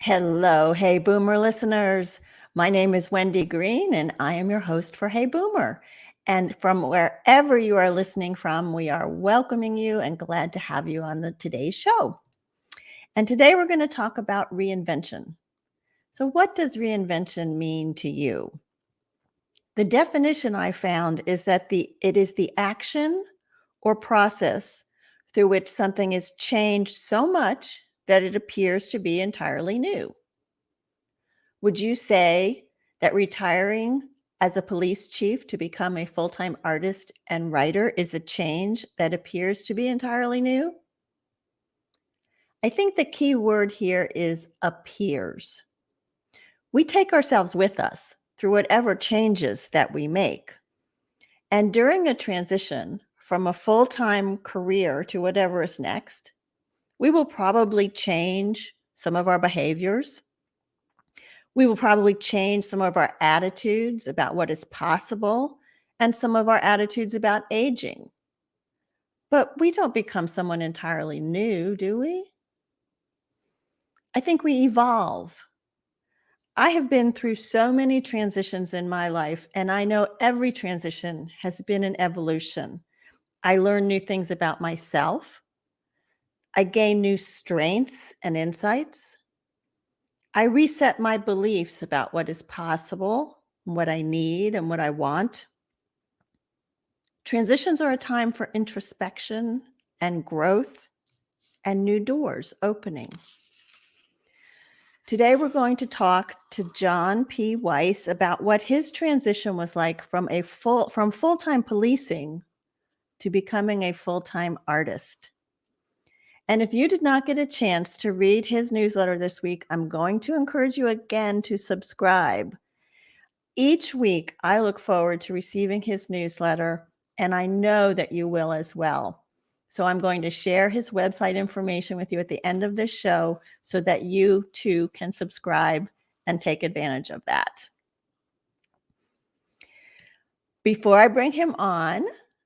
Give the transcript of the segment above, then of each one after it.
Hello, Hey Boomer listeners. My name is Wendy Green, and I am your host for Hey Boomer. And from wherever you are listening from, we are welcoming you and glad to have you on today's show. And today we're going to talk about reinvention. So, what does reinvention mean to you? The definition I found is that it is the action or process through which something is changed so much that it appears to be entirely new. Would you say that retiring as a police chief to become a full-time artist and writer is a change that appears to be entirely new? I think the key word here is appears. We take ourselves with us through whatever changes that we make. And during a transition from a full-time career to whatever is next, we will probably change some of our behaviors. We will probably change some of our attitudes about what is possible and some of our attitudes about aging. But we don't become someone entirely new, do we? I think we evolve. I have been through so many transitions in my life, and I know every transition has been an evolution. I learn new things about myself. I gain new strengths and insights. I reset my beliefs about what is possible, what I need, and what I want. Transitions are a time for introspection and growth and new doors opening. Today, we're going to talk to John P. Weiss about what his transition was like from full-time policing to becoming a full-time artist. And if you did not get a chance to read his newsletter this week, I'm going to encourage you again to subscribe. Each week, I look forward to receiving his newsletter, and I know that you will as well. So I'm going to share his website information with you at the end of this show so that you too can subscribe and take advantage of that. Before I bring him on,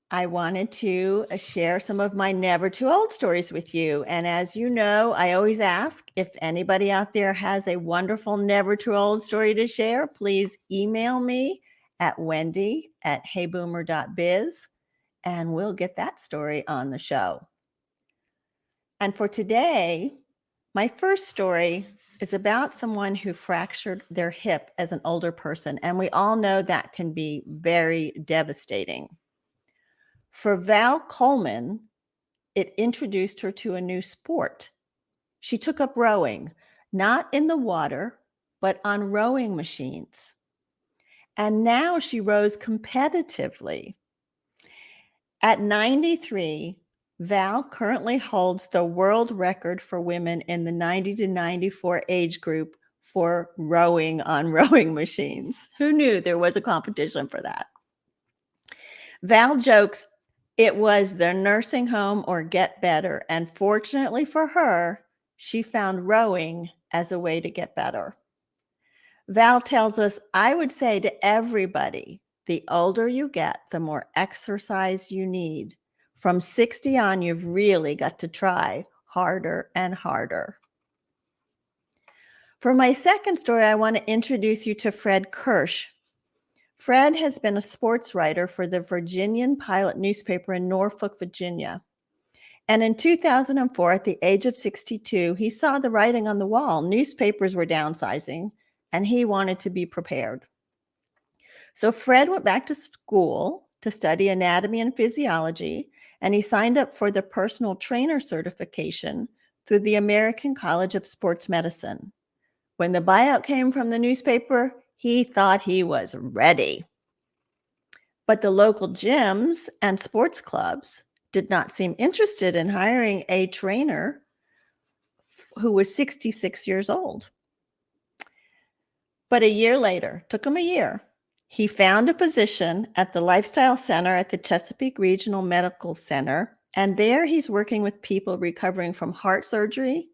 I wanted to share some of my never too old stories with you. And as you know, I always ask if anybody out there has a wonderful never too old story to share, please email me at wendy@heyboomer.biz and we'll get that story on the show. And for today, my first story is about someone who fractured their hip as an older person. And we all know that can be very devastating. For Val Coleman, it introduced her to a new sport. She took up rowing, not in the water, but on rowing machines. And now she rows competitively. At 93, Val currently holds the world record for women in the 90 to 94 age group for rowing on rowing machines. Who knew there was a competition for that? Val jokes it was the nursing home or get better. And fortunately for her, she found rowing as a way to get better. Val tells us, I would say to everybody, the older you get, the more exercise you need. From 60 on, you've really got to try harder and harder. For my second story, I want to introduce you to Fred Kirsch. Fred has been a sports writer for the Virginian Pilot newspaper in Norfolk, Virginia. And in 2004, at the age of 62, he saw the writing on the wall. Newspapers were downsizing, and he wanted to be prepared. So Fred went back to school to study anatomy and physiology, and he signed up for the personal trainer certification through the American College of Sports Medicine. When the buyout came from the newspaper, he thought he was ready. But the local gyms and sports clubs did not seem interested in hiring a trainer who was 66 years old. But a year later, took him a year, he found a position at the Lifestyle Center at the Chesapeake Regional Medical Center, and there he's working with people recovering from heart surgery,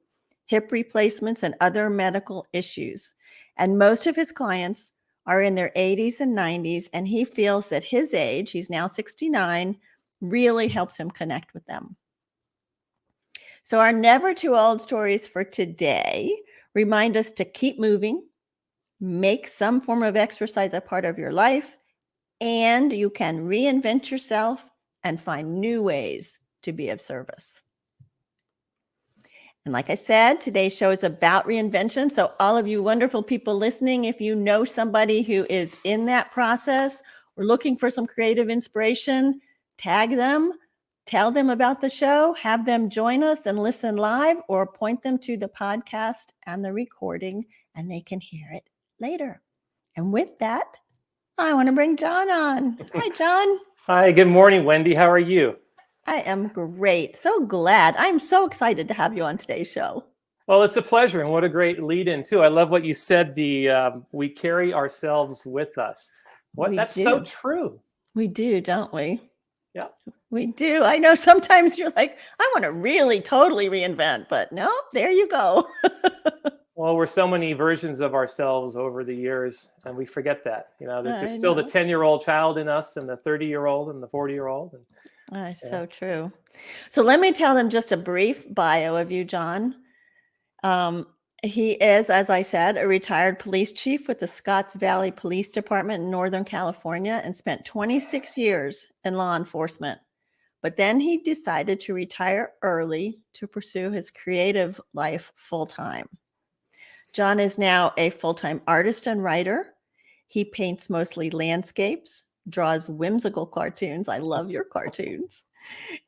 hip replacements, and other medical issues. And most of his clients are in their 80s and 90s, and he feels that his age, he's now 69, really helps him connect with them. So our never too old stories for today remind us to keep moving, make some form of exercise a part of your life, and you can reinvent yourself and find new ways to be of service. And like I said, today's show is about reinvention. So all of you wonderful people listening, if you know somebody who is in that process or looking for some creative inspiration, tag them, tell them about the show, have them join us and listen live, or point them to the podcast and the recording, and they can hear it later. And with that, I want to bring John on. Hi, John. Hi, good morning, Wendy. How are you? I am great. So glad. I'm so excited to have you on today's show. Well, it's a pleasure, and what a great lead-in, too. I love what you said, we carry ourselves with us. That's so true. We do, don't we? Yeah. We do. I know sometimes you're like, I want to really totally reinvent, but no, there you go. Well, we're so many versions of ourselves over the years, and we forget that. There's still the 10-year-old child in us, and the 30-year-old, and the 40-year-old. So true. So let me tell them just a brief bio of you, John. He is, as I said, a retired police chief with the Scotts Valley Police Department in Northern California and spent 26 years in law enforcement. But then he decided to retire early to pursue his creative life full-time. John is now a full-time artist and writer. He paints mostly landscapes, draws whimsical cartoons. I love your cartoons.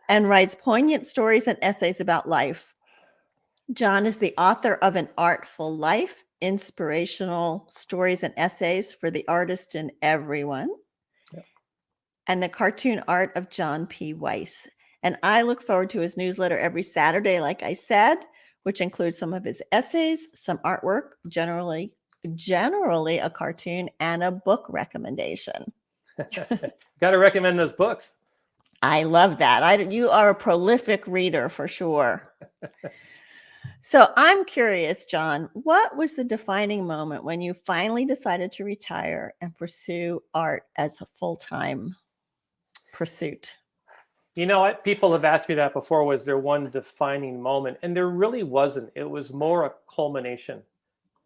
And writes poignant stories and essays about life. John is the author of An Artful Life, Inspirational Stories and Essays for the Artist in Everyone, and the cartoon art of John P. Weiss. And I look forward to his newsletter every Saturday, like I said, which includes some of his essays, some artwork, generally a cartoon, and a book recommendation. Got to recommend those books. I love that. You are a prolific reader for sure. So I'm curious, John, what was the defining moment when you finally decided to retire and pursue art as a full-time pursuit? You know what? People have asked me that before. Was there one defining moment? And there really wasn't. It was more a culmination.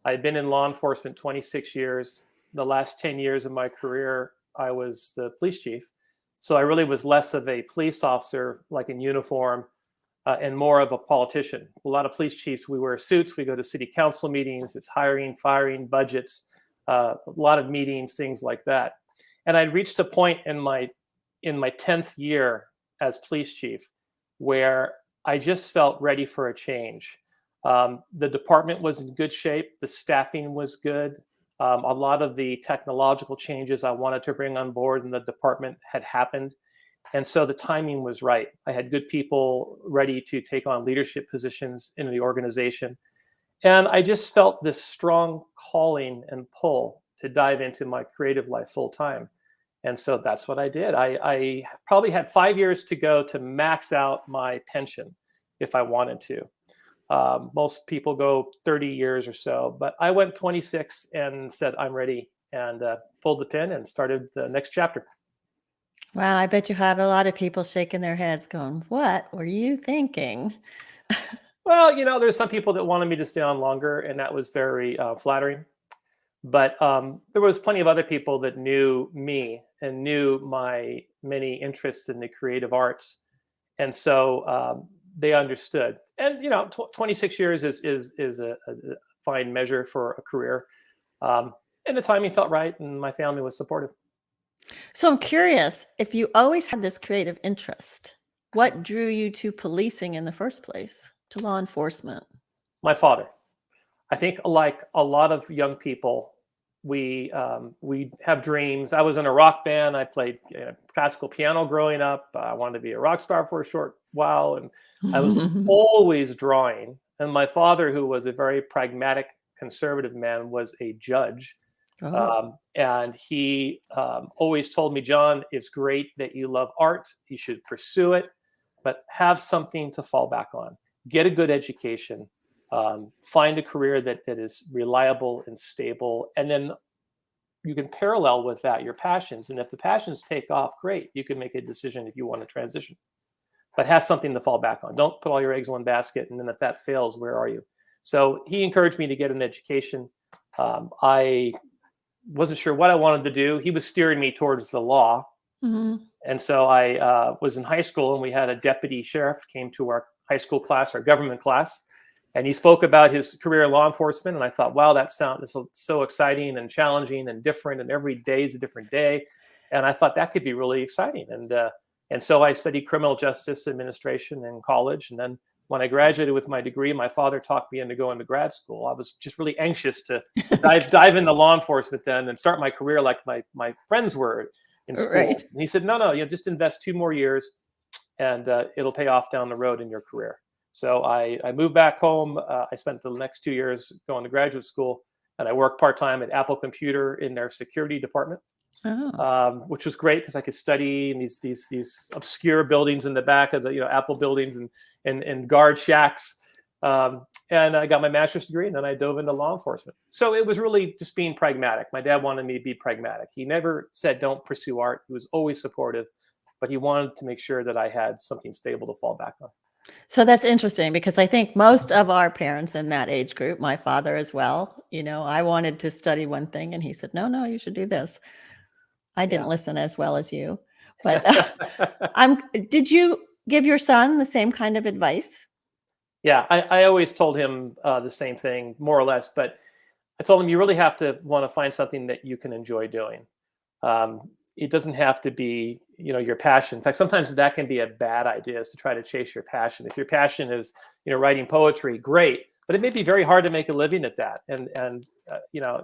I'd been in law enforcement 26 years. The last 10 years of my career, I was the police chief. So I really was less of a police officer, like in uniform, and more of a politician. A lot of police chiefs, we wear suits, we go to city council meetings, it's hiring, firing, budgets, a lot of meetings, things like that. And I'd reached a point in my 10th year as police chief where I just felt ready for a change. The department was in good shape, the staffing was good. A lot of the technological changes I wanted to bring on board in the department had happened. And so the timing was right. I had good people ready to take on leadership positions in the organization. And I just felt this strong calling and pull to dive into my creative life full time. And so that's what I did. I probably had 5 years to go to max out my pension if I wanted to. Most people go 30 years or so, but I went 26 and said, I'm ready, and pulled the pin and started the next chapter. Wow, I bet you had a lot of people shaking their heads going, what were you thinking? Well, there's some people that wanted me to stay on longer, and that was very flattering. But there was plenty of other people that knew me and knew my many interests in the creative arts. And so they understood. And, 26 years is a fine measure for a career. And the timing felt right, and my family was supportive. So I'm curious, if you always had this creative interest, what drew you to policing in the first place, to law enforcement? My father. I think, like a lot of young people, we have dreams. I was in a rock band. I played classical piano growing up. I wanted to be a rock star for a short while, and I was always drawing. And my father, who was a very pragmatic, conservative man, was a judge. And he always told me, John, it's great that you love art. You should pursue it, but have something to fall back on. Get a good education. Find a career that is reliable and stable. And then you can parallel with that your passions. And if the passions take off, great. You can make a decision if you want to transition. But have something to fall back on. Don't put all your eggs in one basket. And then if that fails, where are you? So he encouraged me to get an education. I wasn't sure what I wanted to do. He was steering me towards the law. Mhm. And so I was in high school, and we had a deputy sheriff came to our high school class, our government class, and he spoke about his career in law enforcement. And I thought, wow, that sounds so exciting and challenging and different, and every day is a different day. And I thought that could be really exciting. And so I studied criminal justice administration in college. And then when I graduated with my degree, my father talked me into going to grad school. I was just really anxious to dive into law enforcement then and start my career like my friends were in school. Right. And he said, no, just invest 2 more years, and it'll pay off down the road in your career. So I moved back home. I spent the next 2 years going to graduate school, and I worked part-time at Apple Computer in their security department, Oh. which was great because I could study in these obscure buildings in the back of the Apple buildings and guard shacks. And I got my master's degree, and then I dove into law enforcement. So it was really just being pragmatic. My dad wanted me to be pragmatic. He never said, don't pursue art. He was always supportive, but he wanted to make sure that I had something stable to fall back on. So that's interesting because I think most of our parents in that age group, my father as well, I wanted to study one thing and he said, no, you should do this. I didn't Yeah. listen as well as you, but did you give your son the same kind of advice? Yeah, I always told him the same thing, more or less. But I told him, you really have to want to find something that you can enjoy doing. It doesn't have to be, your passion. In fact, sometimes that can be a bad idea, is to try to chase your passion. If your passion is, writing poetry, great, but it may be very hard to make a living at that.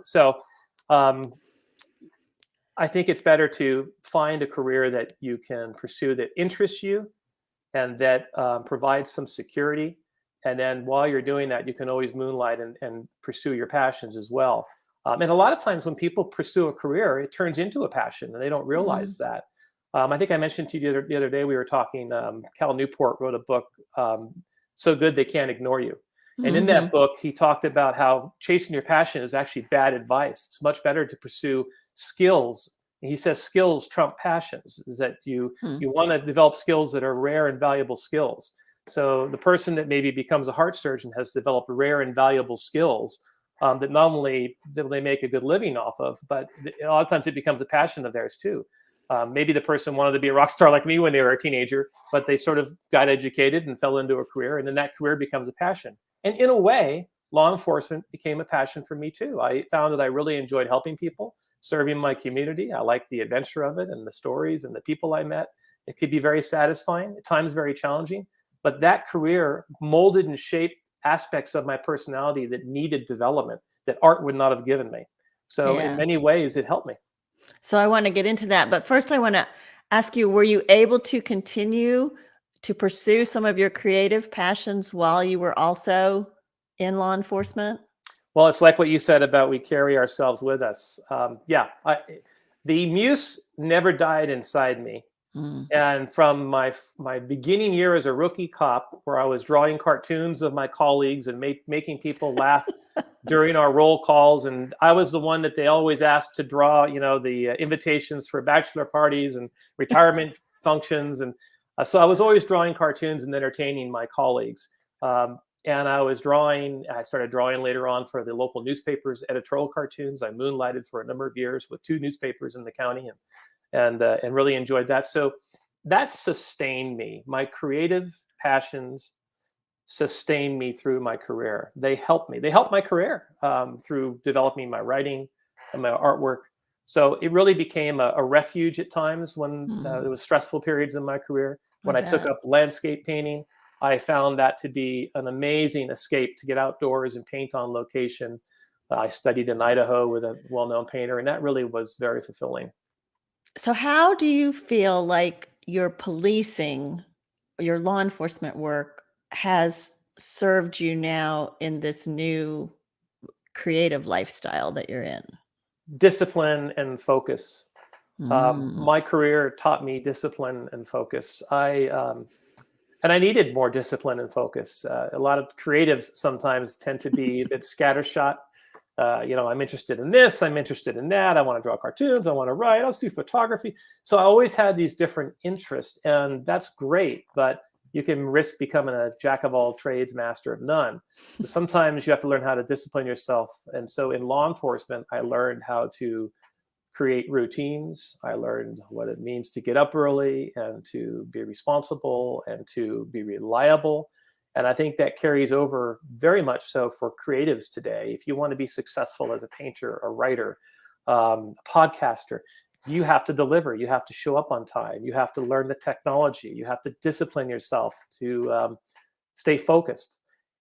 So I think it's better to find a career that you can pursue that interests you and that provides some security. And then while you're doing that, you can always moonlight and pursue your passions as well. And a lot of times when people pursue a career, it turns into a passion and they don't realize that. I think I mentioned to you the other day, we were talking, Cal Newport wrote a book, So Good They Can't Ignore You. And in that book, he talked about how chasing your passion is actually bad advice. It's much better to pursue skills. And he says skills trump passions, is that you want to develop skills that are rare and valuable skills. So the person that maybe becomes a heart surgeon has developed rare and valuable skills that not only do they make a good living off of, but a lot of times it becomes a passion of theirs too. Maybe the person wanted to be a rock star like me when they were a teenager, but they sort of got educated and fell into a career, and then that career becomes a passion. And in a way, law enforcement became a passion for me too. I found that I really enjoyed helping people, serving my community. I liked the adventure of it and the stories and the people I met. It could be very satisfying, at times very challenging. But that career molded and shaped aspects of my personality that needed development that art would not have given me. So in many ways, it helped me. So I want to get into that. But first, I want to ask you, were you able to continue to pursue some of your creative passions while you were also in law enforcement? Well, it's like what you said about we carry ourselves with us. The muse never died inside me. And from my beginning year as a rookie cop, where I was drawing cartoons of my colleagues and making people laugh during our roll calls, and I was the one that they always asked to draw, the invitations for bachelor parties and retirement functions, and so I was always drawing cartoons and entertaining my colleagues. And I started drawing later on for the local newspapers, editorial cartoons. I moonlighted for a number of years with 2 newspapers in the county, and really enjoyed that. So that sustained me. My creative passions sustained me through my career. They helped me. They helped my career through developing my writing and my artwork. So it really became a refuge at times when there was stressful periods in my career. When I took up landscape painting, I found that to be an amazing escape to get outdoors and paint on location. I studied in Idaho with a well-known painter, and that really was very fulfilling. So how do you feel like your policing, your law enforcement work has served you now in this new creative lifestyle that you're in? Discipline and focus. Mm. My career taught me discipline and focus. And I needed more discipline and focus. A lot of creatives sometimes tend to be a bit scattershot. I'm interested in this, I'm interested in that. I want to draw cartoons, I want to write, let's do photography. So I always had these different interests, and that's great. But you can risk becoming a jack of all trades, master of none. So sometimes you have to learn how to discipline yourself. And so in law enforcement, I learned how to create routines. I learned what it means to get up early and to be responsible and to be reliable. And I think that carries over very much so for creatives today. If you want to be successful as a painter, a writer, a podcaster, you have to deliver. You have to show up on time. You have to learn the technology. You have to discipline yourself to stay focused.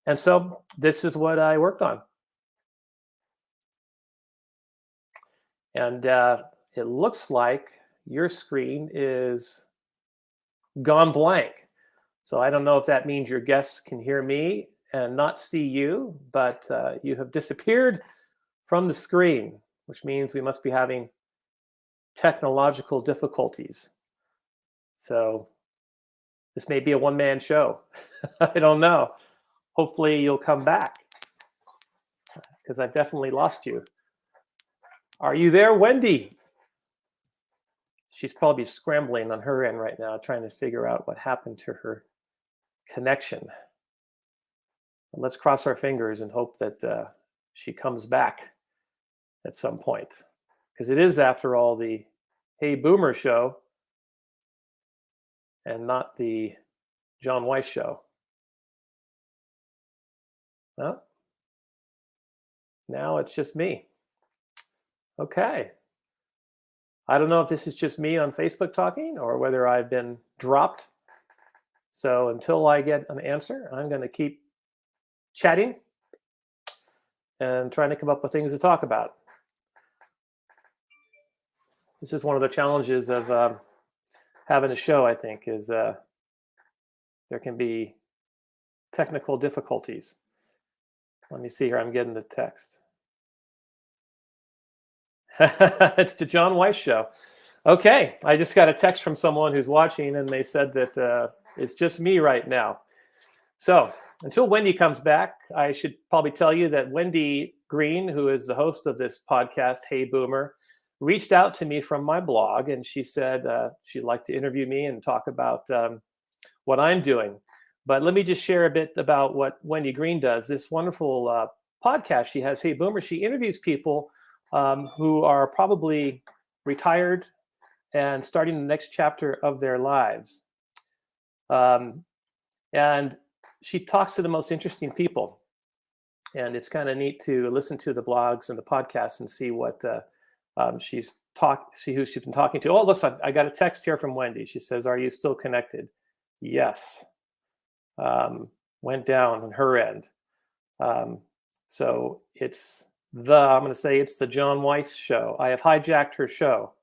And so this is what I worked on. And it looks like your screen is gone blank. So I don't know if that means your guests can hear me and not see you, but you have disappeared from the screen, which means we must be having technological difficulties. So this may be a one-man show. I don't know. Hopefully you'll come back, because I've definitely lost you. Are you there, Wendy? She's probably scrambling on her end right now, trying to figure out what happened to her connection. Let's cross our fingers and hope that she comes back at some point, because it is, after all, the Hey Boomer show and not the John Weiss show. Well, now it's just me. Okay. I don't know if this is just me on Facebook talking or whether I've been dropped. So until I get an answer, I'm going to keep chatting and trying to come up with things to talk about. This is one of the challenges of having a show, I think, is there can be technical difficulties. Let me see here. I'm getting the text. It's the John Weiss show. Okay. I just got a text from someone who's watching, and they said that it's just me right now. So until Wendy comes back, I should probably tell you that Wendy Green, who is the host of this podcast, Hey Boomer, reached out to me from my blog, and she said she'd like to interview me and talk about what I'm doing. But let me just share a bit about what Wendy Green does. This wonderful podcast she has, Hey Boomer, she interviews people who are probably retired and starting the next chapter of their lives. And she talks to the most interesting people. And it's kind of neat to listen to the blogs and the podcasts and see what see who she's been talking to. Oh, it looks like I got a text here from Wendy. She says, "Are you still connected?" Yes. Went down on her end. So I'm going to say it's the John Weiss show. I have hijacked her show.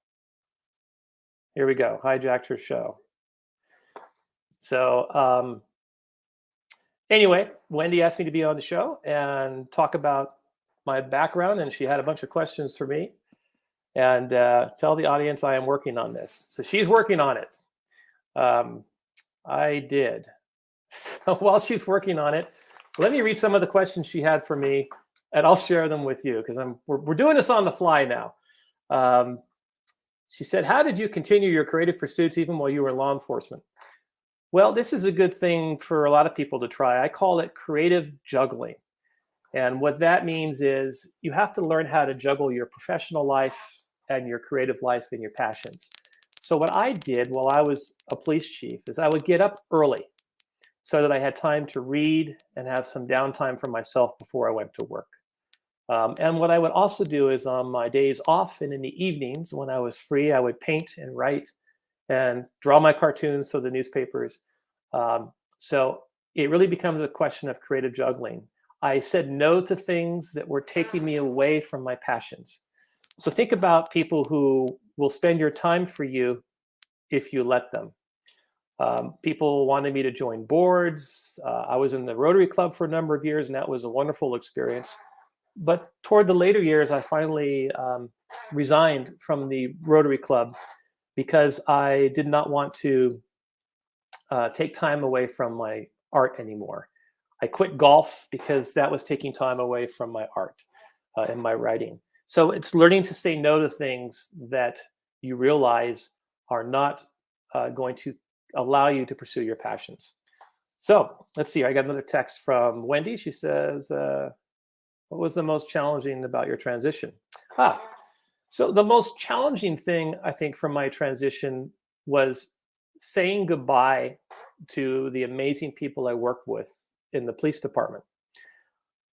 Here we go. Hijacked her show. So anyway, Wendy asked me to be on the show and talk about my background, and she had a bunch of questions for me. And tell the audience I am working on this. So she's working on it. I did. So while she's working on it, let me read some of the questions she had for me, and I'll share them with you, because we're doing this on the fly now. She said, "How did you continue your creative pursuits even while you were in law enforcement?" Well, this is a good thing for a lot of people to try. I call it creative juggling. And what that means is you have to learn how to juggle your professional life and your creative life and your passions. So what I did while I was a police chief is I would get up early so that I had time to read and have some downtime for myself before I went to work. And what I would also do is on my days off and in the evenings when I was free, I would paint and write and draw my cartoons for the newspapers. So it really becomes a question of creative juggling. I said no to things that were taking me away from my passions. So think about people who will spend your time for you if you let them. People wanted me to join boards. I was in the Rotary Club for a number of years, and that was a wonderful experience. But toward the later years, I finally resigned from the Rotary Club because I did not want to take time away from my art anymore. I quit golf because that was taking time away from my art and my writing. So it's learning to say no to things that you realize are not going to allow you to pursue your passions. So let's see. I got another text from Wendy. She says, what was the most challenging about your transition? So the most challenging thing, I think, from my transition was saying goodbye to the amazing people I work with in the police department.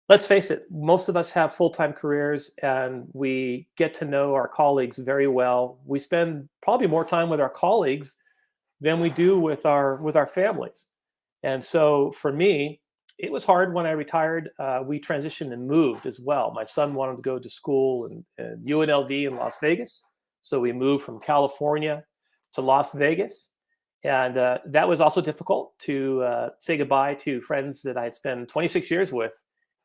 Let's face it, most of us have full-time careers and we get to know our colleagues very well. We spend probably more time with our colleagues than we do with our families. And so for me, it was hard when I retired. We transitioned and moved as well. My son wanted to go to school in UNLV in Las Vegas. So we moved from California to Las Vegas. And that was also difficult to say goodbye to friends that I had spent 26 years with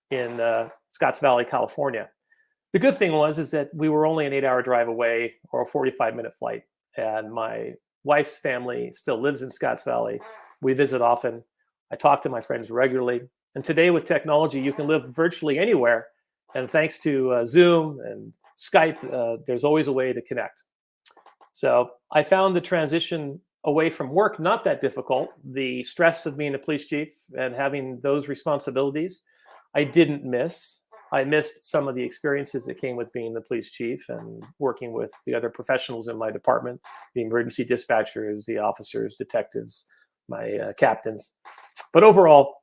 in Scotts Valley, California. The good thing is that we were only an 8-hour drive away or a 45-minute flight. And my wife's family still lives in Scotts Valley. We visit often. I talk to my friends regularly. And today with technology, you can live virtually anywhere. And thanks to Zoom and Skype, there's always a way to connect. So I found the transition away from work not that difficult. The stress of being a police chief and having those responsibilities, I didn't miss. I missed some of the experiences that came with being the police chief and working with the other professionals in my department, the emergency dispatchers, the officers, detectives, my captains. But overall,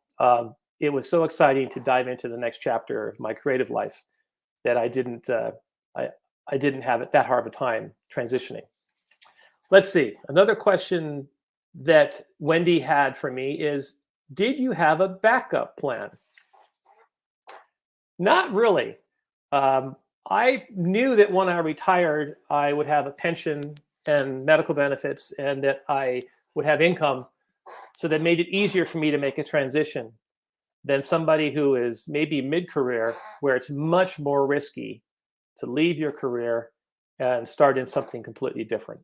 it was so exciting to dive into the next chapter of my creative life that I didn't have it that hard of a time transitioning. Let's see. Another question that Wendy had for me is, did you have a backup plan? Not really. I knew that when I retired, I would have a pension and medical benefits and that I would have income. So that made it easier for me to make a transition than somebody who is maybe mid-career, where it's much more risky to leave your career and start in something completely different.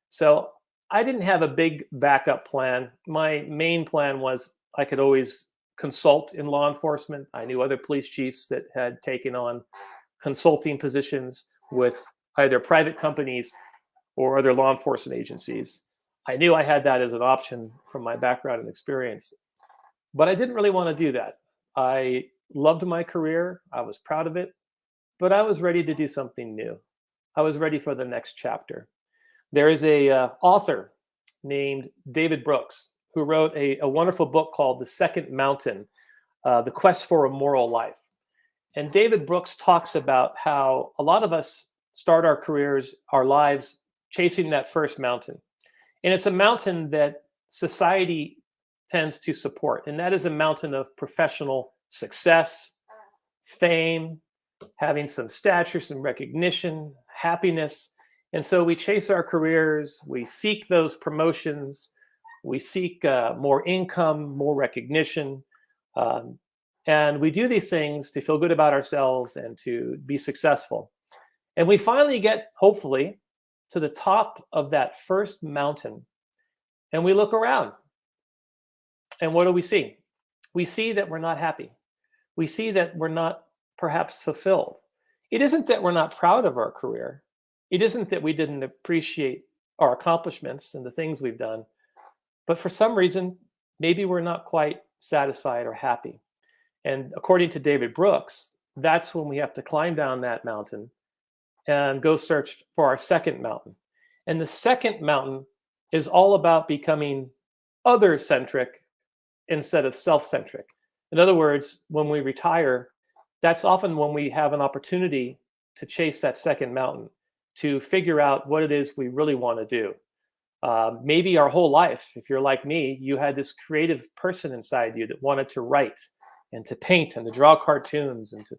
So I didn't have a big backup plan. My main plan was I could always consult in law enforcement. I knew other police chiefs that had taken on consulting positions with either private companies or other law enforcement agencies. I knew I had that as an option from my background and experience, but I didn't really want to do that. I loved my career. I was proud of it, but I was ready to do something new. I was ready for the next chapter. There is a author named David Brooks who wrote a wonderful book called The Second Mountain, The Quest for a Moral Life. And David Brooks talks about how a lot of us start our careers, our lives, chasing that first mountain. And it's a mountain that society tends to support. And that is a mountain of professional success, fame, having some stature, some recognition, happiness. And so we chase our careers, we seek those promotions, we seek more income, more recognition. And we do these things to feel good about ourselves and to be successful. And we finally get, hopefully, to the top of that first mountain. And we look around. And what do we see? We see that we're not happy. We see that we're not perhaps fulfilled. It isn't that we're not proud of our career. It isn't that we didn't appreciate our accomplishments and the things we've done. But for some reason, maybe we're not quite satisfied or happy. And according to David Brooks, that's when we have to climb down that mountain and go search for our second mountain. And the second mountain is all about becoming other-centric instead of self-centric. In other words, when we retire, that's often when we have an opportunity to chase that second mountain, to figure out what it is we really want to do. Maybe our whole life, if you're like me, you had this creative person inside you that wanted to write and to paint and to draw cartoons and to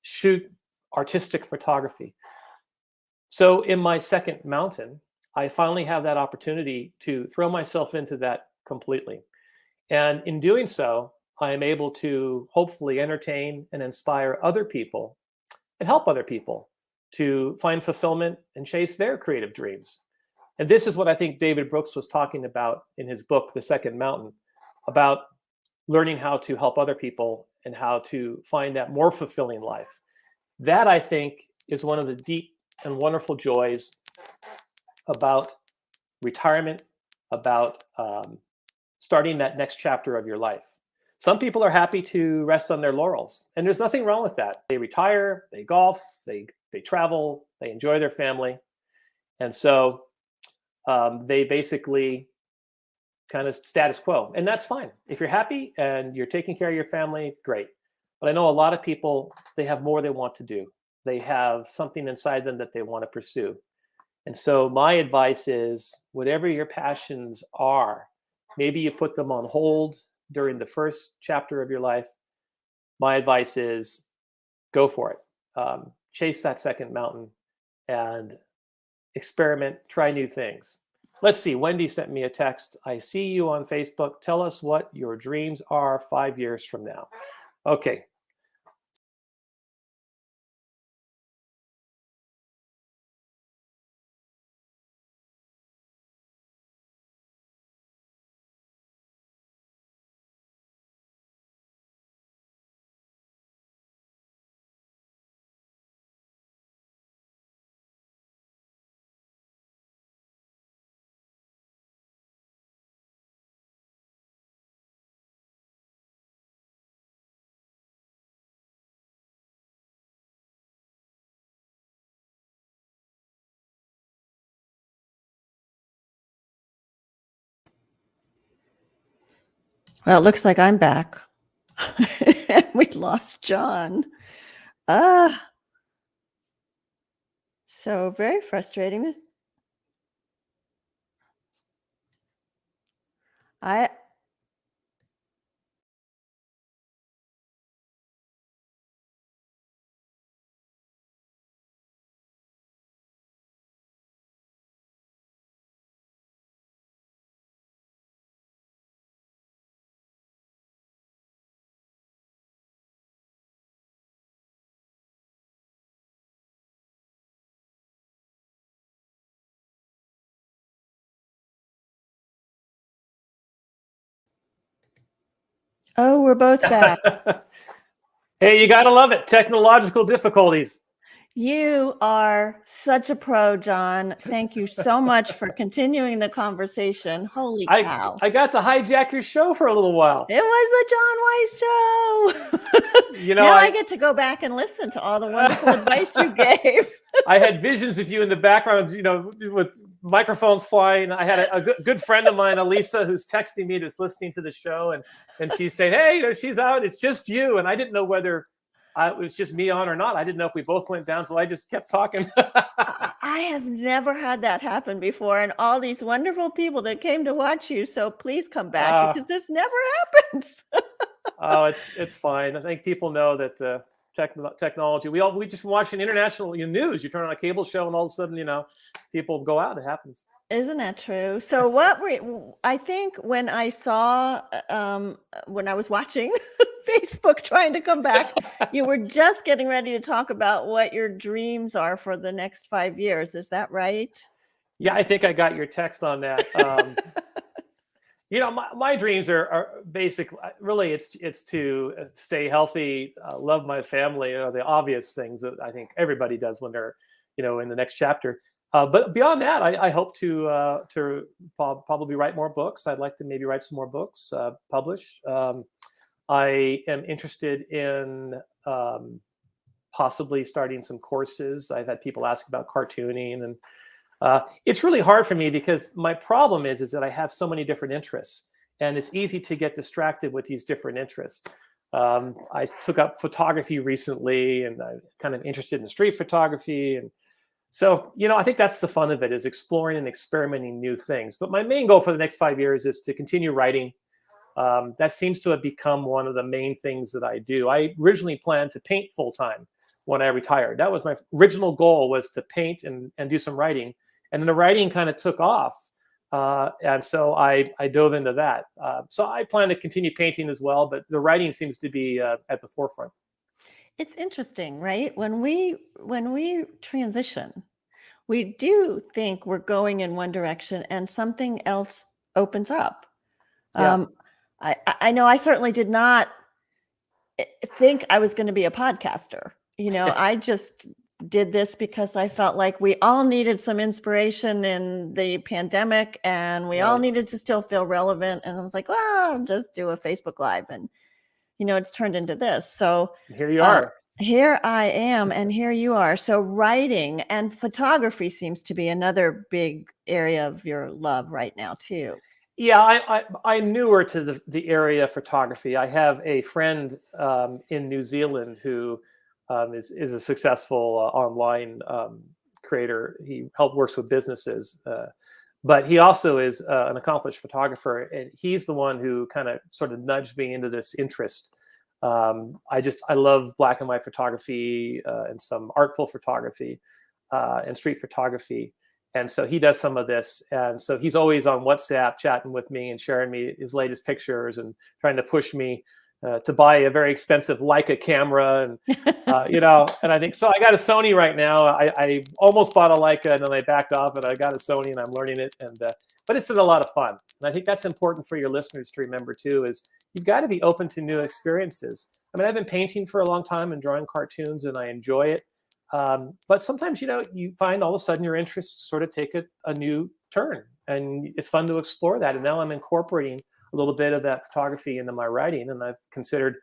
shoot artistic photography. So in my second mountain, I finally have that opportunity to throw myself into that completely. And in doing so, I am able to hopefully entertain and inspire other people and help other people to find fulfillment and chase their creative dreams. And this is what I think David Brooks was talking about in his book, The Second Mountain, about learning how to help other people and how to find that more fulfilling life. That, I think, is one of the deep and wonderful joys about retirement, about starting that next chapter of your life. Some people are happy to rest on their laurels, and there's nothing wrong with that. They retire, they golf, they travel, they enjoy their family. And so they basically kind of status quo, and that's fine. If you're happy and you're taking care of your family, great. But I know a lot of people, they have more they want to do. They have something inside them that they want to pursue. And so my advice is, whatever your passions are, maybe you put them on hold during the first chapter of your life. My advice is, go for it. Chase that second mountain and experiment, try new things. Let's see, Wendy sent me a text. I see you on Facebook. Tell us what your dreams are 5 years from now. Okay. Well, it looks like I'm back. We lost John. So very frustrating. Oh, we're both back. Hey, you got to love it. Technological difficulties. You are such a pro, John. Thank you so much for continuing the conversation. Holy cow. I got to hijack your show for a little while. It was the John Weiss show. Now I get to go back and listen to all the wonderful advice you gave. I had visions of you in the background, with microphones flying. I had a good friend of mine, Elisa, who's texting me, that's listening to the show, and she's saying, hey, she's out. It's just you. And I didn't know whether it was just me on or not. I didn't know if we both went down, so I just kept talking. I have never had that happen before, and all these wonderful people that came to watch you. So please come back, because this never happens. Oh, it's fine. I think people know that technology. We just watching international news. You turn on a cable show, and all of a sudden, people go out. It happens. Isn't that true? So I think when I saw, when I was watching Facebook trying to come back, you were just getting ready to talk about what your dreams are for the next 5 years. Is that right? Yeah, I think I got your text on that. My dreams are basically, really, it's to stay healthy, love my family, the obvious things that I think everybody does when they're, in the next chapter. But beyond that, I hope to probably write more books. I'd like to maybe write some more books, publish. I am interested in possibly starting some courses. I've had people ask about cartooning, and it's really hard for me because my problem is that I have so many different interests, and it's easy to get distracted with these different interests. I took up photography recently, and I'm kind of interested in street photography, and so, I think that's the fun of it, is exploring and experimenting new things. But my main goal for the next 5 years is to continue writing. That seems to have become one of the main things that I do. I originally planned to paint full time when I retired. That was my original goal, was to paint and do some writing. And then the writing kind of took off. And so I dove into that. So I plan to continue painting as well, but the writing seems to be at the forefront. It's interesting, right? When we transition, we do think we're going in one direction and something else opens up. Yeah. I know I certainly did not think I was going to be a podcaster. I just did this because I felt like we all needed some inspiration in the pandemic, and we all Right. needed to still feel relevant. And I was like, well, I'll just do a Facebook Live. And, it's turned into this. So Here you um, are. here I am, and here you are. So writing and photography seems to be another big area of your love right now, too. Yeah, I'm newer to the area of photography. I have a friend in New Zealand who is a successful online creator. He works with businesses, but he also is an accomplished photographer, and he's the one who kind of sort of nudged me into this interest. I love black and white photography and some artful photography and street photography. And so he does some of this. And so he's always on WhatsApp chatting with me and sharing me his latest pictures and trying to push me to buy a very expensive Leica camera. And, and I think, so I got a Sony right now. I almost bought a Leica and then I backed off, and I got a Sony and I'm learning it. But it's been a lot of fun. And I think that's important for your listeners to remember too, is you've got to be open to new experiences. I mean, I've been painting for a long time and drawing cartoons, and I enjoy it. But sometimes, you find all of a sudden your interests sort of take a new turn, and it's fun to explore that. And now I'm incorporating a little bit of that photography into my writing. And I've considered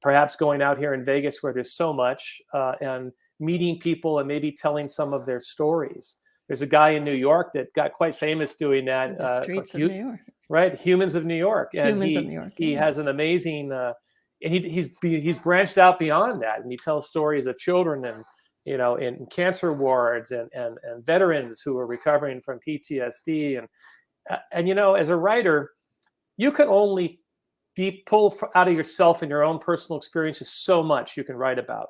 perhaps going out here in Vegas where there's so much and meeting people and maybe telling some of their stories. There's a guy in New York that got quite famous doing that. The streets of New York. Right. Humans of New York. And Humans of New York. he has an amazing, and he's branched out beyond that. And he tells stories of children and, in cancer wards and veterans who are recovering from PTSD. And as a writer, you can only pull out of yourself and your own personal experiences so much you can write about.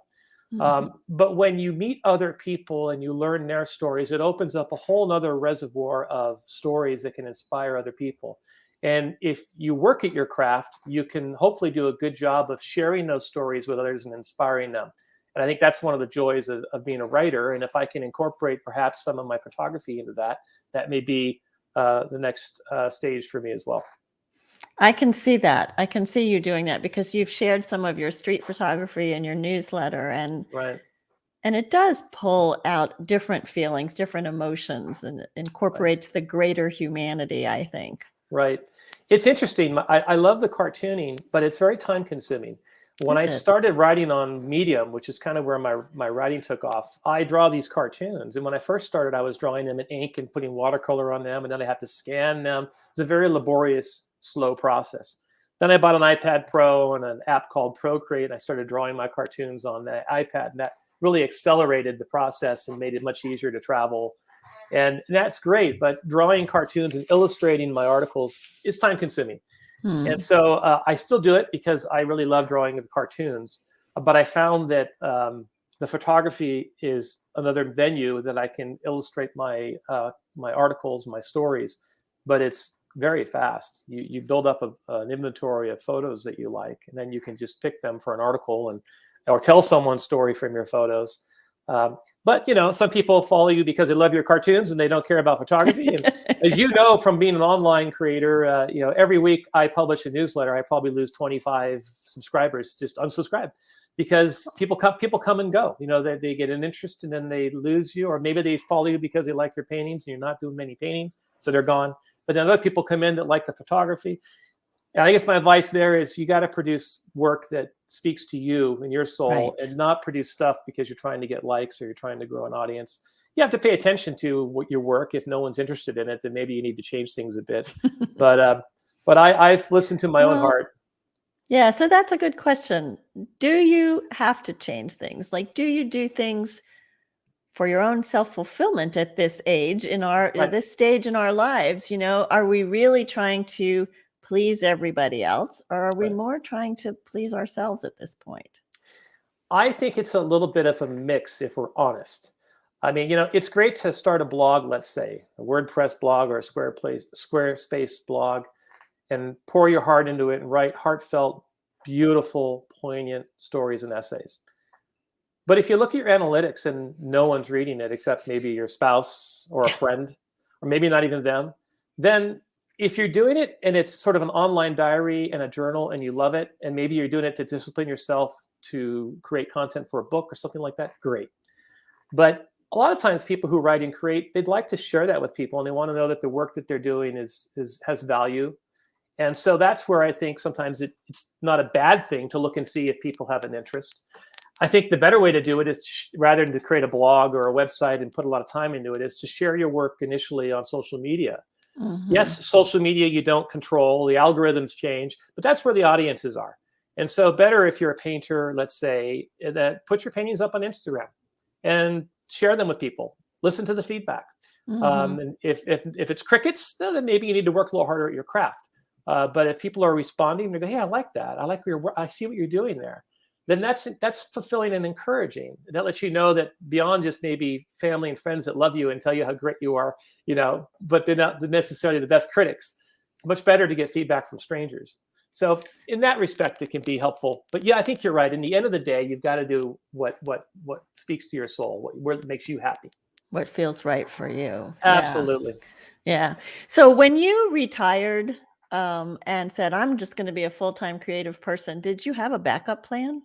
Mm-hmm. But when you meet other people and you learn their stories, it opens up a whole nother reservoir of stories that can inspire other people. And if you work at your craft, you can hopefully do a good job of sharing those stories with others and inspiring them. And I think that's one of the joys of being a writer. And if I can incorporate perhaps some of my photography into that, that may be the next stage for me as well. I can see that. I can see you doing that because you've shared some of your street photography in your newsletter, and Right. And it does pull out different feelings, different emotions, and incorporates the greater humanity, I think. Right. It's interesting. I love the cartooning, but it's very time consuming. When I started writing on Medium, which is kind of where my writing took off, I draw these cartoons. And when I first started, I was drawing them in ink and putting watercolor on them, and then I have to scan them. It's a very laborious, slow process. Then I bought an iPad Pro and an app called Procreate, and I started drawing my cartoons on the iPad. And that really accelerated the process and made it much easier to travel. And that's great. But drawing cartoons and illustrating my articles is time consuming. And so I still do it because I really love drawing the cartoons. But I found that the photography is another venue that I can illustrate my articles, my stories. But it's very fast. You build up an inventory of photos that you like, and then you can just pick them for an article or tell someone's story from your photos. But some people follow you because they love your cartoons and they don't care about photography. And as you know, from being an online creator, every week I publish a newsletter. I probably lose 25 subscribers, just unsubscribe, because people come and go. They get an interest and then they lose you, or maybe they follow you because they like your paintings and you're not doing many paintings, so they're gone. But then other people come in that like the photography. And I guess my advice there is you got to produce work that speaks to you and your soul, right, and not produce stuff because you're trying to get likes or you're trying to grow an audience. You have to pay attention to your work. If no one's interested in it, then maybe you need to change things a bit. But I've listened to my own heart. Yeah, so that's a good question. Do you have to change things? Like, do you do things for your own self-fulfillment at this age this stage in our lives? Are we really trying to please everybody else, or are we more trying to please ourselves at this point? I think it's a little bit of a mix, if we're honest. I mean, it's great to start a blog, let's say a WordPress blog or a Squarespace blog, and pour your heart into it and write heartfelt, beautiful, poignant stories and essays. But if you look at your analytics and no one's reading it except maybe your spouse or a friend, or maybe not even them, then if you're doing it and it's sort of an online diary and a journal and you love it, and maybe you're doing it to discipline yourself to create content for a book or something like that, great. But a lot of times people who write and create, they'd like to share that with people, and they want to know that the work that they're doing has value. And so that's where I think sometimes it's not a bad thing to look and see if people have an interest. I think the better way to do it is rather than to create a blog or a website and put a lot of time into it, is to share your work initially on social media. Mm-hmm. Yes, social media you don't control, the algorithms change, but that's where the audiences are. And so better if you're a painter, let's say, that put your paintings up on Instagram and share them with people. Listen to the feedback. Mm-hmm. And if it's crickets, then maybe you need to work a little harder at your craft. But if people are responding, they go, "Hey, I like that. I like your work. I see what you're doing there." Then that's fulfilling and encouraging. That lets you know that beyond just maybe family and friends that love you and tell you how great you are, but they're not necessarily the best critics. It's much better to get feedback from strangers. So in that respect, it can be helpful. But yeah, I think you're right. In the end of the day, you've got to do what speaks to your soul, what makes you happy. What feels right for you. Absolutely. Yeah. So when you retired and said, I'm just going to be a full-time creative person, did you have a backup plan?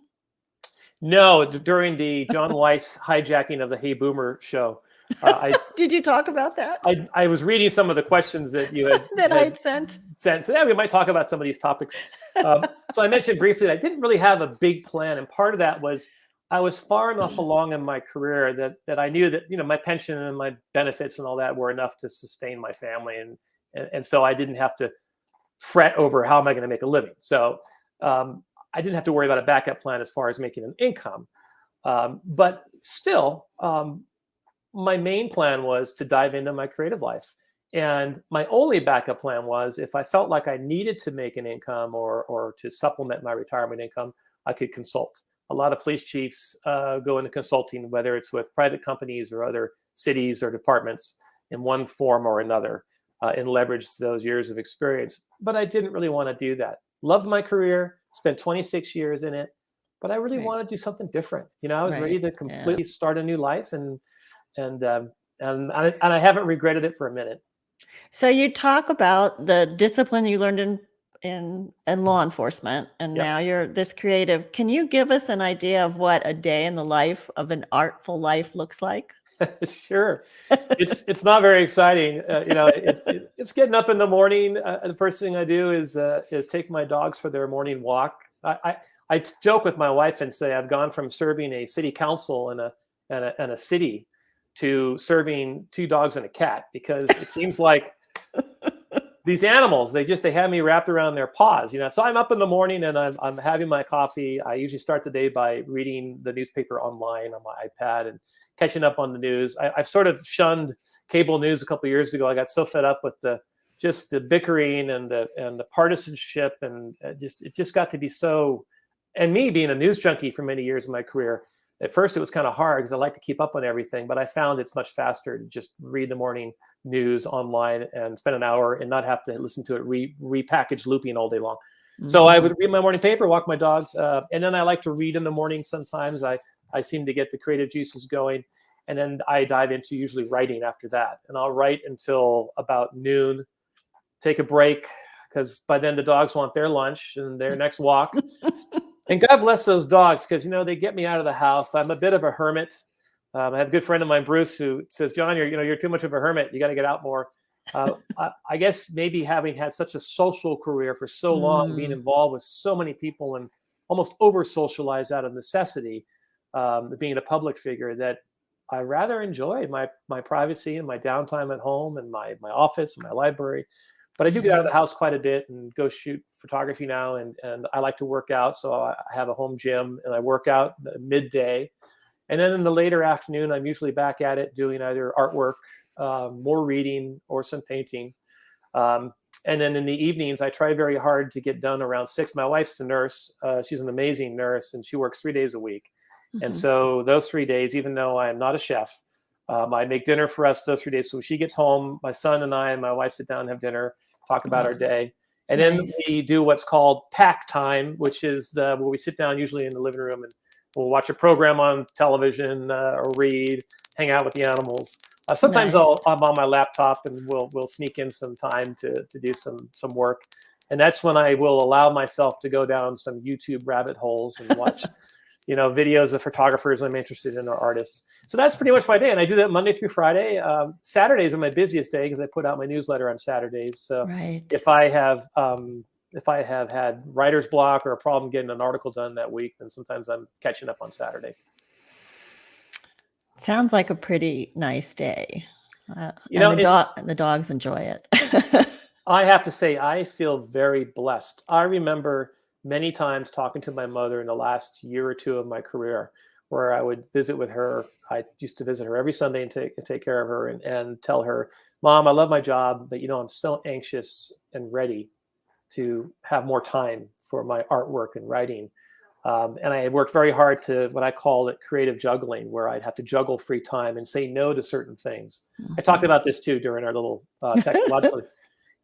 No, during the John Weiss hijacking of the Hey Boomer show, did you talk about that? I was reading some of the questions that you had that I'd sent. So yeah, we might talk about some of these topics. So I mentioned briefly that I didn't really have a big plan, and part of that was I was far enough along in my career that I knew that my pension and my benefits and all that were enough to sustain my family, and so I didn't have to fret over how am I going to make a living. So I didn't have to worry about a backup plan as far as making an income. But still, my main plan was to dive into my creative life. And my only backup plan was if I felt like I needed to make an income or to supplement my retirement income, I could consult. A lot of police chiefs go into consulting, whether it's with private companies or other cities or departments in one form or another, and leverage those years of experience. But I didn't really want to do that. Loved my career, spent 26 years in it, but I really wanted to do something different. I was ready to completely start a new life, and I haven't regretted it for a minute. So you talk about the discipline you learned in law enforcement, and now you're this creative. Can you give us an idea of what a day in the life of an artful life looks like? Sure. It's not very exciting. It's getting up in the morning. The first thing I do is take my dogs for their morning walk. I joke with my wife and say I've gone from serving a city council in a city to serving 2 dogs and a cat, because it seems like these animals, they have me wrapped around their paws, So I'm up in the morning and I'm having my coffee. I usually start the day by reading the newspaper online on my iPad and catching up on the news. I've sort of shunned cable news a couple of years ago. I got so fed up with the bickering and the partisanship, and it just got to be so. And me being a news junkie for many years in my career, at first it was kind of hard because I like to keep up on everything, but I found it's much faster to just read the morning news online and spend an hour and not have to listen to it repackaged looping all day long. Mm-hmm. So I would read my morning paper, walk my dogs, and then I like to read in the morning. Sometimes I seem to get the creative juices going, and then I dive into usually writing after that. And I'll write until about noon, take a break, because by then the dogs want their lunch and their next walk. And God bless those dogs, because, they get me out of the house. I'm a bit of a hermit. I have a good friend of mine, Bruce, who says, John, you're too much of a hermit. You got to get out more. I guess maybe having had such a social career for so long, being involved with so many people and almost over-socialized out of necessity, being a public figure, that I rather enjoy my privacy and my downtime at home and my office and my library. But I do get out of the house quite a bit and go shoot photography now. And I like to work out. So I have a home gym and I work out midday. And then in the later afternoon, I'm usually back at it doing either artwork, more reading, or some painting. And then in the evenings, I try very hard to get done around 6. My wife's a nurse. She's an amazing nurse, and she works 3 days a week. Mm-hmm. And so those 3 days, even though I am not a chef, I make dinner for us those 3 days. So she gets home, my son and I and my wife sit down and have dinner, talk about our day. And then we do what's called pack time, which is where we sit down usually in the living room and we'll watch a program on television or read, hang out with the animals. Sometimes I'm on my laptop and we'll sneak in some time to do some work. And that's when I will allow myself to go down some YouTube rabbit holes and watch videos of photographers I'm interested in or artists. So that's pretty much my day. And I do that Monday through Friday. Saturdays are my busiest day because I put out my newsletter on Saturdays. So Right. if I have had writer's block or a problem getting an article done that week, then sometimes I'm catching up on Saturday. Sounds like a pretty nice day. And the dogs enjoy it. I have to say, I feel very blessed. I remember many times talking to my mother in the last year or two of my career, where I would visit with her. I used to visit her every Sunday and take care of her and tell her, Mom, I love my job, but I'm so anxious and ready to have more time for my artwork and writing. And I worked very hard to what I call it creative juggling, where I'd have to juggle free time and say no to certain things. Mm-hmm. I talked about this too during our little technological.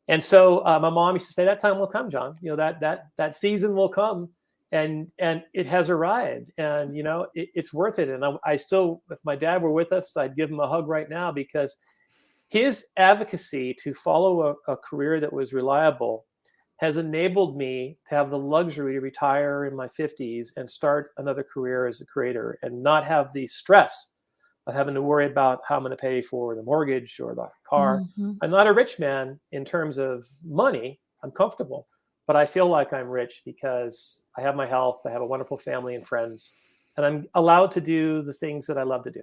And so my mom used to say, that time will come, John. That season will come, and it has arrived, and it's worth it. And I still, if my dad were with us, I'd give him a hug right now, because his advocacy to follow a career that was reliable has enabled me to have the luxury to retire in my 50s and start another career as a creator and not have the stress of having to worry about how I'm going to pay for the mortgage or the car. Mm-hmm. I'm not a rich man in terms of money. I'm comfortable, but I feel like I'm rich because I have my health. I have a wonderful family and friends, and I'm allowed to do the things that I love to do.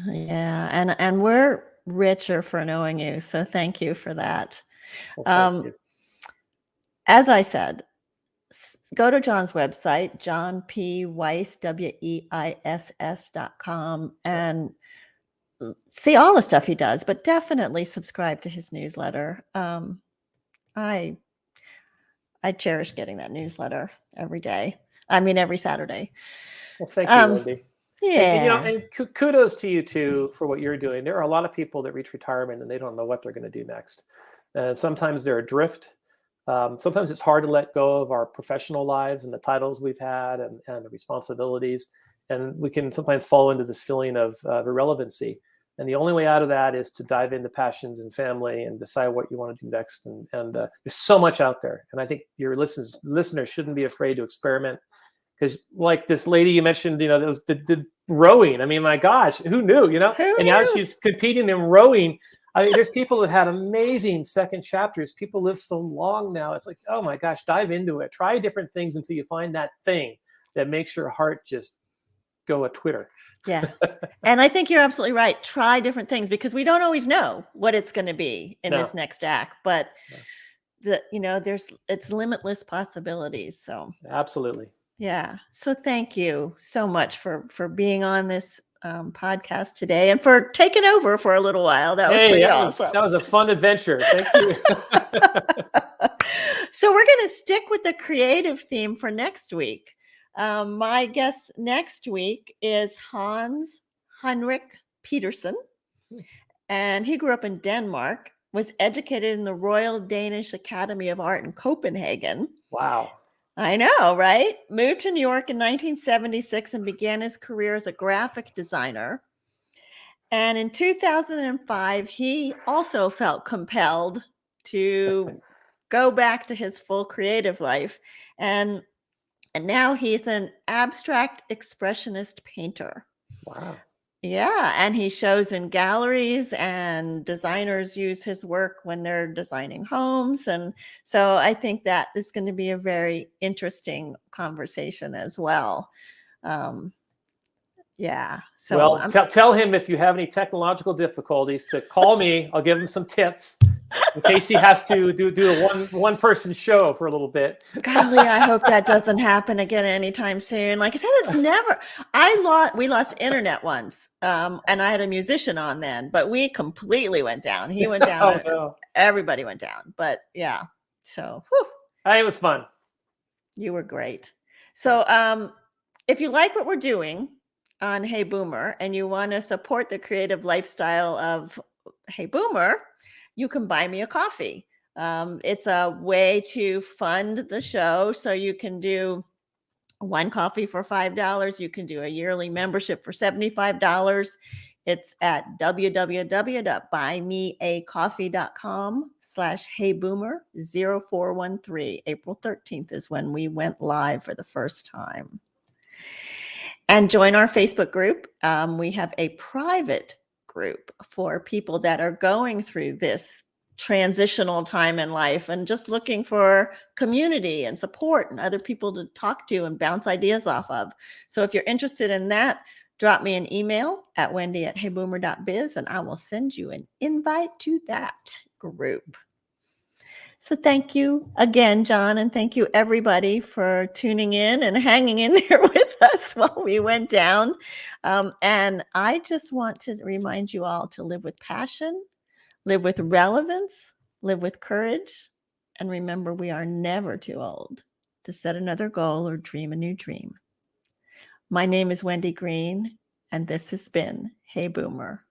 Yeah. And we're richer for knowing you. So thank you for that. Well, thank you. As I said, go to John's website, johnpweiss.com, and see all the stuff he does, but definitely subscribe to his newsletter. I cherish getting that newsletter every day. I mean, every Saturday. Well, thank you, Wendy. Yeah. And kudos to you too for what you're doing. There are a lot of people that reach retirement and they don't know what they're going to do next. Sometimes they're adrift. Sometimes it's hard to let go of our professional lives and the titles we've had and the responsibilities. And we can sometimes fall into this feeling of irrelevancy. And the only way out of that is to dive into passions and family and decide what you want to do next. And there's so much out there. And I think your listeners shouldn't be afraid to experiment. Because like this lady you mentioned, the rowing. I mean, my gosh, who knew, and now she's competing in rowing. I mean, there's people that had amazing second chapters. People live so long now. It's like, oh my gosh, dive into it. Try different things until you find that thing that makes your heart just go a twitter. Yeah. And I think you're absolutely right. Try different things, because we don't always know what it's going to be in this next act, but it's limitless possibilities. So absolutely. Yeah. So thank you so much for being on this podcast today and for taking over for a little while. That was pretty awesome. That was a fun adventure. Thank you. So we're going to stick with the creative theme for next week. My guest next week is Hans Henrik Petersen, and he grew up in Denmark, was educated in the Royal Danish Academy of Art in Copenhagen. Wow. I know, right? Moved to New York in 1976 and began his career as a graphic designer. And in 2005, he also felt compelled to go back to his full creative life. And now he's an abstract expressionist painter. Wow. Yeah, and he shows in galleries, and designers use his work when they're designing homes. And so I think that is going to be a very interesting conversation as well. Yeah. So well, tell him if you have any technological difficulties to call me. I'll give him some tips in case he has to do a one-person show for a little bit. Golly, I hope that doesn't happen again anytime soon. Like I said, it's never. We lost internet once, and I had a musician on then, but we completely went down. He went down. Oh, no. Everybody went down. But yeah, so it was fun. You were great. So if you like what we're doing on Hey Boomer and you want to support the creative lifestyle of Hey Boomer, you can buy me a coffee. It's a way to fund the show. So you can do one coffee for $5. You can do a yearly membership for $75. It's at www.buymeacoffee.com/HeyBoomer0413. April 13th is when we went live for the first time. And join our Facebook group. We have a private group for people that are going through this transitional time in life and just looking for community and support and other people to talk to and bounce ideas off of. So if you're interested in that, drop me an email at wendy@heyboomer.biz and I will send you an invite to that group. So thank you again, John, and thank you everybody for tuning in and hanging in there with us while we went down. And I just want to remind you all to live with passion, live with relevance, live with courage, and remember we are never too old to set another goal or dream a new dream. My name is Wendy Green, and this has been Hey Boomer.